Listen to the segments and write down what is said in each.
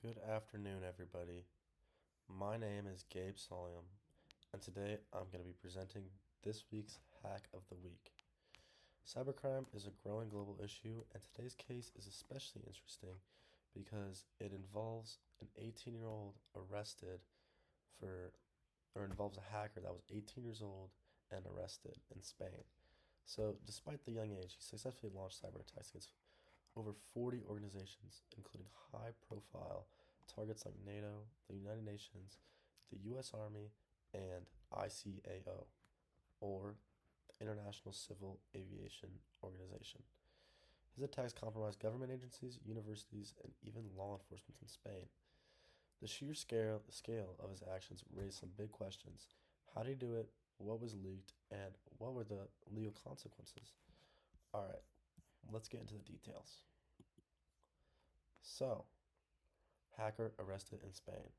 Good afternoon, everybody. My name is Gabe Solium, and today I'm going to be presenting this week's Hack of the Week. Cybercrime is a growing global issue, and today's case is especially interesting because it involves an 18-year-old arrested for, or involves a hacker that was 18 years old and arrested in Spain. So, despite the young age, he successfully launched cyber attacks against over 40 organizations, including high-profile targets like NATO, the United Nations, the U.S. Army, and ICAO, or the International Civil Aviation Organization. His attacks compromised government agencies, universities, and even law enforcement in Spain. The sheer scale of his actions raised some big questions. How did he do it? What was leaked? And what were the legal consequences? Alright, let's get into the details. So, hacker arrested in Spain.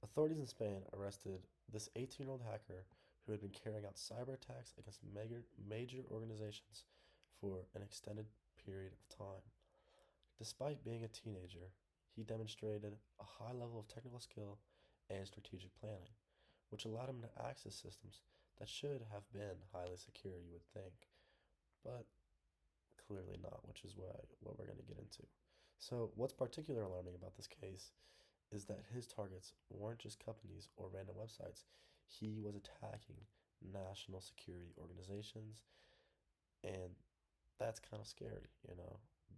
Authorities in Spain arrested this 18-year-old hacker who had been carrying out cyber attacks against major organizations for an extended period of time. Despite being a teenager, he demonstrated a high level of technical skill and strategic planning, which allowed him to access systems that should have been highly secure, you would think, but clearly not, which is what we're going to get into. So, what's particularly alarming about this case is that his targets weren't just companies or random websites. He was attacking national security organizations, and that's kind of scary.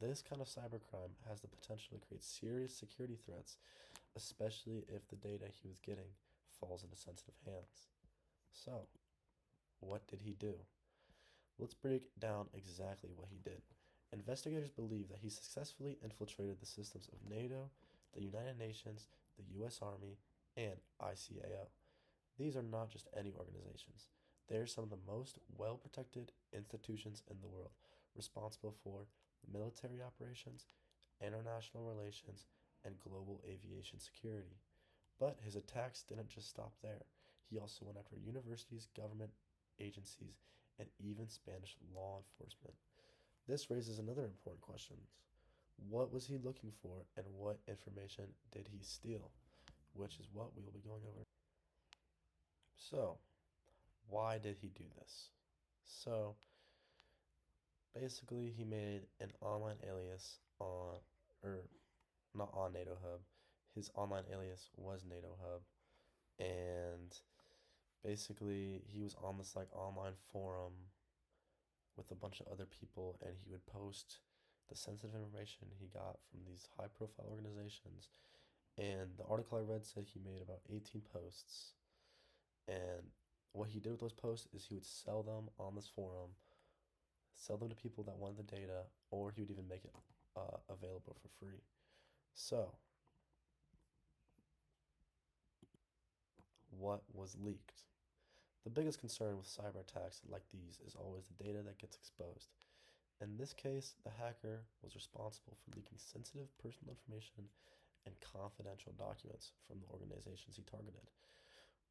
This kind of cybercrime has the potential to create serious security threats, especially if the data he was getting falls into sensitive hands. So, what did he do? Let's break down exactly what he did. Investigators believe that he successfully infiltrated the systems of NATO, the United Nations, the U.S. Army, and ICAO. These are not just any organizations. They are some of the most well protected institutions in the world, responsible for military operations, international relations, and global aviation security. But his attacks didn't just stop there. He also went after universities, government agencies, and even Spanish law enforcement. This raises another important question. What was he looking for, and what information did he steal? Which is what we will be going over. So, why did he do this? So, basically, he made an online alias or not on NATO Hub. His online alias was NATO Hub, and basically, he was on this like online forum with a bunch of other people, and he would post the sensitive information he got from these high profile organizations. And the article I read said he made about 18 posts. And what he did with those posts is he would sell them on this forum, sell them to people that wanted the data, or he would even make it available for free. So, what was leaked? The biggest concern with cyber attacks like these is always the data that gets exposed. In this case, the hacker was responsible for leaking sensitive personal information and confidential documents from the organizations he targeted.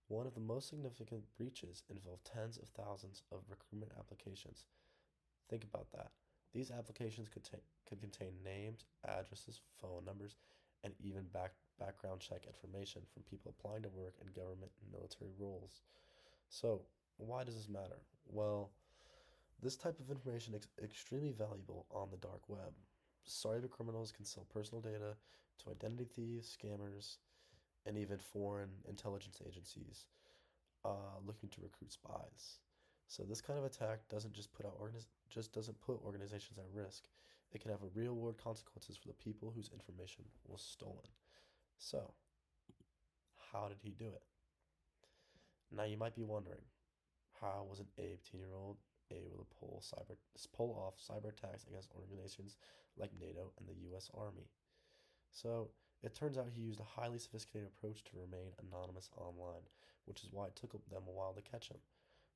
One of the most significant breaches involved tens of thousands of recruitment applications. Think about that. These applications could contain names, addresses, phone numbers, and even background check information from people applying to work in government and military roles. So, why does this matter? Well, this type of information is extremely valuable on the dark web. Cyber criminals can sell personal data to identity thieves, scammers, and even foreign intelligence agencies looking to recruit spies. So this kind of attack doesn't put organizations at risk. It can have a real world consequences for the people whose information was stolen. So, how did he do it? Now you might be wondering, how was an 18-year-old able to pull off cyber attacks against organizations like NATO and the U.S. Army? So it turns out he used a highly sophisticated approach to remain anonymous online, which is why it took them a while to catch him.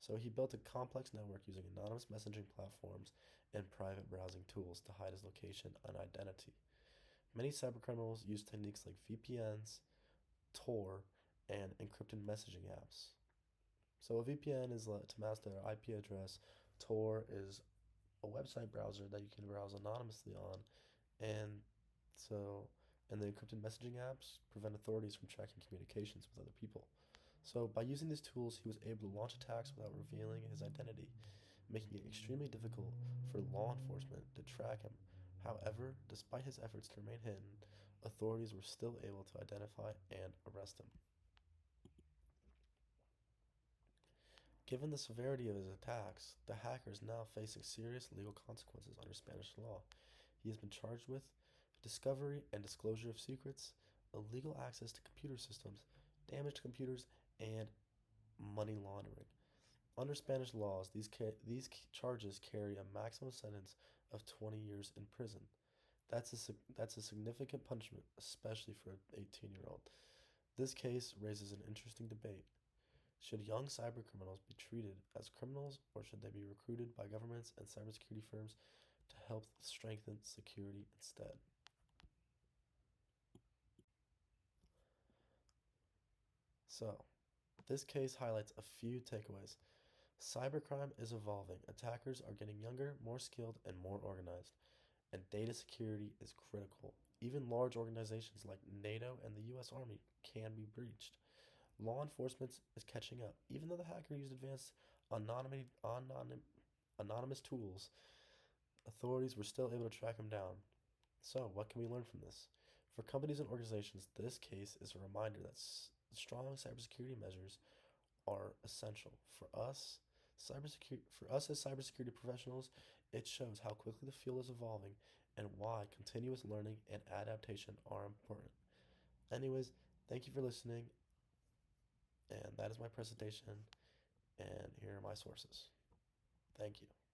So he built a complex network using anonymous messaging platforms and private browsing tools to hide his location and identity. Many cybercriminals use techniques like VPNs, Tor, and encrypted messaging apps. So a VPN is to mask their IP address. Tor is a website browser that you can browse anonymously on, and so and the encrypted messaging apps prevent authorities from tracking communications with other people. So, by using these tools, he was able to launch attacks without revealing his identity, making it extremely difficult for law enforcement to track him. However, despite his efforts to remain hidden, authorities were still able to identify and arrest him. Given the severity of his attacks, the hacker is now facing serious legal consequences under Spanish law. He has been charged with discovery and disclosure of secrets, illegal access to computer systems, damaged computers, and money laundering. Under Spanish laws, these charges carry a maximum sentence of 20 years in prison. That's a significant punishment, especially for an 18-year-old. This case raises an interesting debate. Should young cybercriminals be treated as criminals, or should they be recruited by governments and cybersecurity firms to help strengthen security instead? So, this case highlights a few takeaways. Cybercrime is evolving. Attackers are getting younger, more skilled, and more organized. And data security is critical. Even large organizations like NATO and the US Army can be breached. Law enforcement is catching up. Even though the hacker used advanced anonymous tools, authorities were still able to track him down. So, what can we learn from this? For companies and organizations, this case is a reminder that strong cybersecurity measures are essential. For us as cybersecurity professionals, it shows how quickly the field is evolving and why continuous learning and adaptation are important. Anyways, thank you for listening, and that is my presentation, and here are my sources. Thank you.